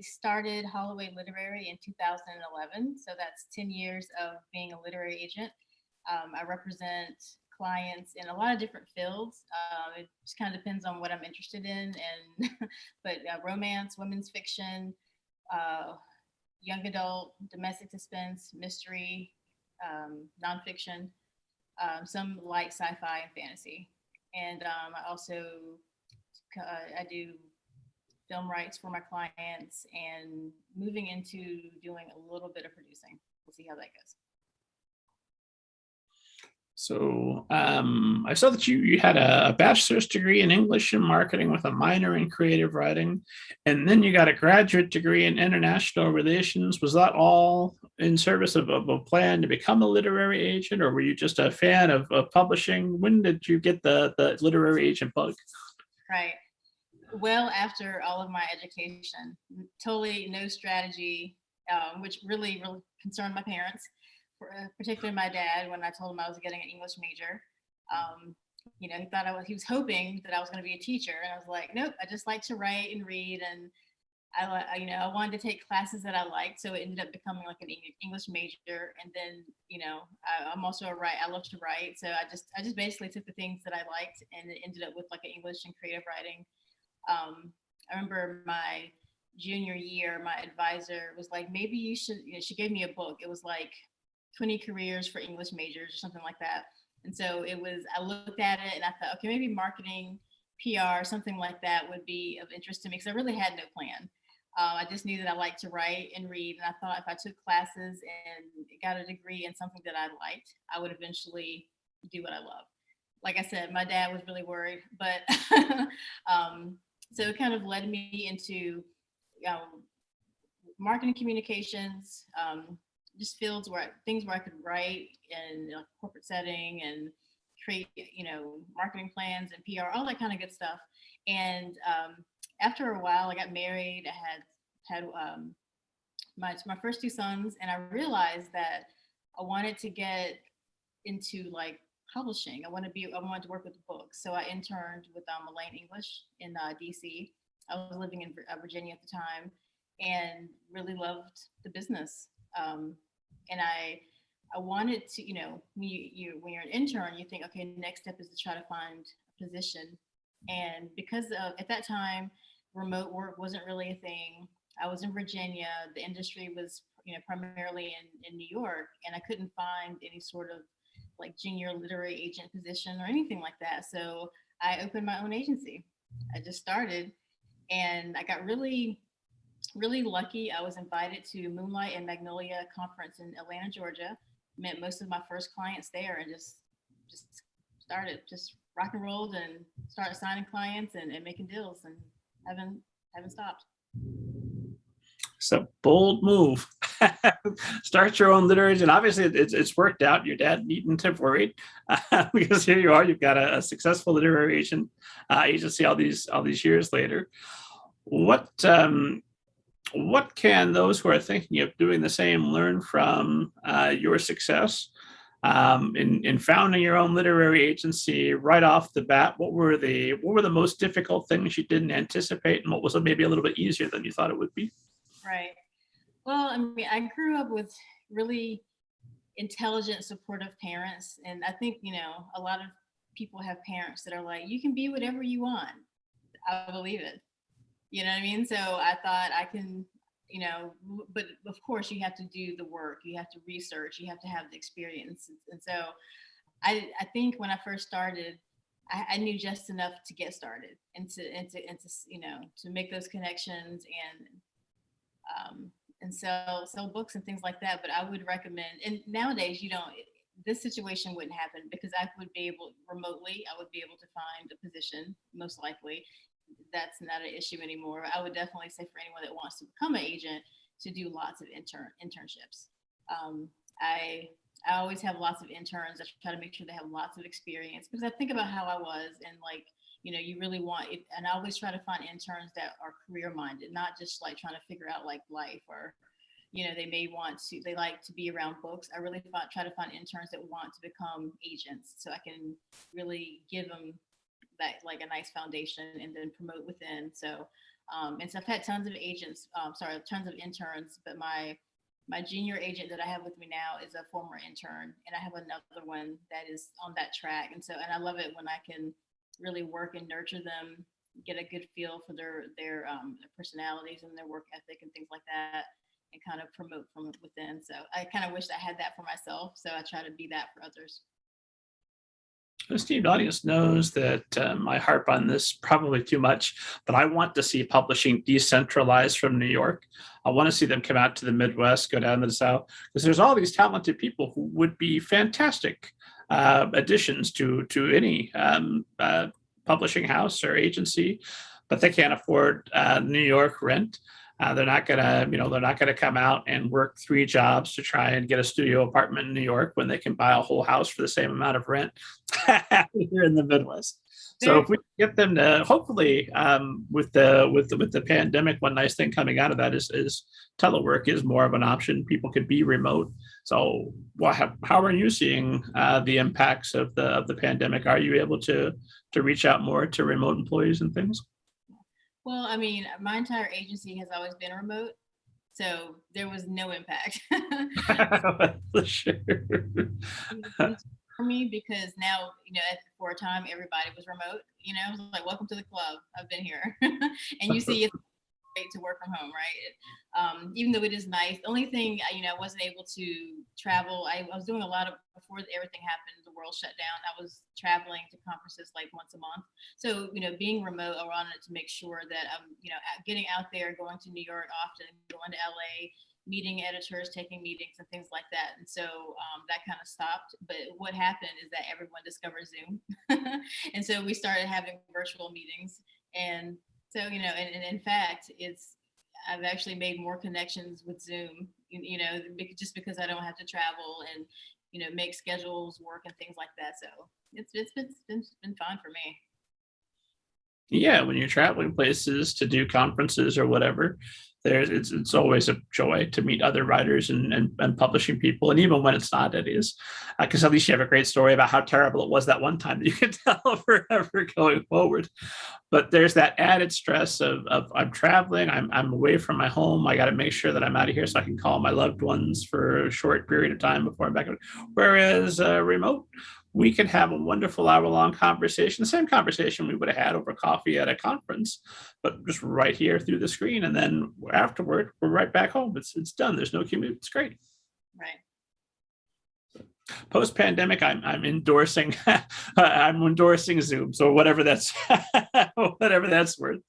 started Holloway Literary in 2011, so that's 10 years of being a literary agent. I represent clients in a lot of different fields. It just kind of depends on what I'm interested in, and but romance, women's fiction, uh, young adult, domestic suspense, mystery, nonfiction, some light sci-fi and fantasy. And I also I do film rights for my clients and moving into doing a little bit of producing. We'll see how that goes. So I saw that you had a bachelor's degree in English and marketing with a minor in creative writing, and then you got a graduate degree in international relations. Was that all in service of a plan to become a literary agent, or were you just a fan of publishing? When did you get the literary agent bug? Right. Well, after all of my education, totally no strategy, which really concerned my parents, particularly my dad, when I told him I was getting an English major. He was hoping that I was going to be a teacher, and I was like, nope, I just like to write and read, and I wanted to take classes that I liked, so it ended up becoming like an English major. And then, I'm also I love to write, so I just basically took the things that I liked, and it ended up with like an English and creative writing. I remember my junior year, my advisor was like, maybe you should, she gave me a book. It was like 20 careers for English majors or something like that. And so I looked at it and I thought, okay, maybe marketing, PR, something like that would be of interest to me, because I really had no plan. I just knew that I liked to write and read. And I thought if I took classes and got a degree in something that I liked, I would eventually do what I love. Like I said, my dad was really worried, but so it kind of led me into marketing communications, just fields where things where I could write in a corporate setting and create, marketing plans and PR, all that kind of good stuff. And after a while, I got married. I had my first two sons, and I realized that I wanted to get into like publishing. I wanted to work with books. So I interned with Elaine English in DC. I was living in Virginia at the time, and really loved the business. And I wanted to, when you're an intern, you think, okay, next step is to try to find a position. And because at that time, remote work wasn't really a thing. I was in Virginia. The industry was, primarily in New York, and I couldn't find any sort of like junior literary agent position or anything like that. So I opened my own agency. I just started, and I got really lucky. I was invited to Moonlight and Magnolia conference in Atlanta, Georgia. Met most of my first clients there, and just started just rock and rolled and started signing clients and making deals, and haven't stopped. It's a bold move. Start your own literary agent. Obviously, it's worked out. Your dad needn't have worried because here you are. You've got a successful literary agent agency all these years later. What can those who are thinking of doing the same learn from your success in founding your own literary agency right off the bat? What were the most difficult things you didn't anticipate, and what was maybe a little bit easier than you thought it would be? Right. Well, I mean, I grew up with really intelligent, supportive parents. And I think, a lot of people have parents that are like, you can be whatever you want. I believe it. You know what I mean? So I thought I can, but of course you have to do the work, you have to research, you have to have the experience. And so I think when I first started, I knew just enough to get started and to make those connections and sell books and things like that. But I would recommend, and nowadays this situation wouldn't happen because I would be able remotely, I would be able to find a position most likely. That's not an issue anymore. I would definitely say for anyone that wants to become an agent to do lots of internships. I always have lots of interns. I try to make sure they have lots of experience because I think about how I was and like, you really want it. And I always try to find interns that are career minded, not just like trying to figure out like life or, they like to be around books. I really try to find interns that want to become agents so I can really give them that like a nice foundation and then promote within. So And so I've had tons of agents, tons of interns, but my junior agent that I have with me now is a former intern, and I have another one that is on that track. And I love it when I can really work and nurture them, get a good feel for their personalities and their work ethic and things like that, and kind of promote from within. So I kind of wish I had that for myself. So I try to be that for others. The esteemed audience knows that I harp on this probably too much, but I want to see publishing decentralized from New York. I want to see them come out to the Midwest, go down to the South, because there's all these talented people who would be fantastic additions to any publishing house or agency, but they can't afford New York rent. They're not gonna come out and work 3 jobs to try and get a studio apartment in New York when they can buy a whole house for the same amount of rent here in the Midwest. So if we get them to, hopefully, with the pandemic, one nice thing coming out of that is telework is more of an option. People could be remote. So, how are you seeing the impacts of the pandemic? Are you able to reach out more to remote employees and things? Well, I mean, my entire agency has always been remote, so there was no impact. For sure. For me, because now, for a time, everybody was remote. I was like, welcome to the club. I've been here. And you see it's great to work from home, right? Even though it is nice. The only thing, I wasn't able to travel. I was doing a lot of, before everything happened, the world shut down, I was traveling to conferences like once a month. So, being remote, I wanted to make sure that I'm, getting out there, going to New York often, going to LA, meeting editors, taking meetings and things like that. And so that kind of stopped. But what happened is that everyone discovered Zoom. And so we started having virtual meetings. And so, and in fact, I've actually made more connections with Zoom, just because I don't have to travel and, make schedules work and things like that. So it's been fun for me. Yeah, when you're traveling places to do conferences or whatever, it's always a joy to meet other writers and publishing people. And even when it's not, it is, because at least you have a great story about how terrible it was that one time that you can tell forever going forward. But there's that added stress of I'm traveling, I'm away from my home. I got to make sure that I'm out of here so I can call my loved ones for a short period of time before I'm back. Whereas remote, we can have a wonderful hour-long conversation, the same conversation we would have had over coffee at a conference, but just right here through the screen. And then afterward, we're right back home. It's done. There's no commute. It's great. Right. Post-pandemic, I'm endorsing I'm endorsing Zoom. So whatever that's whatever that's worth.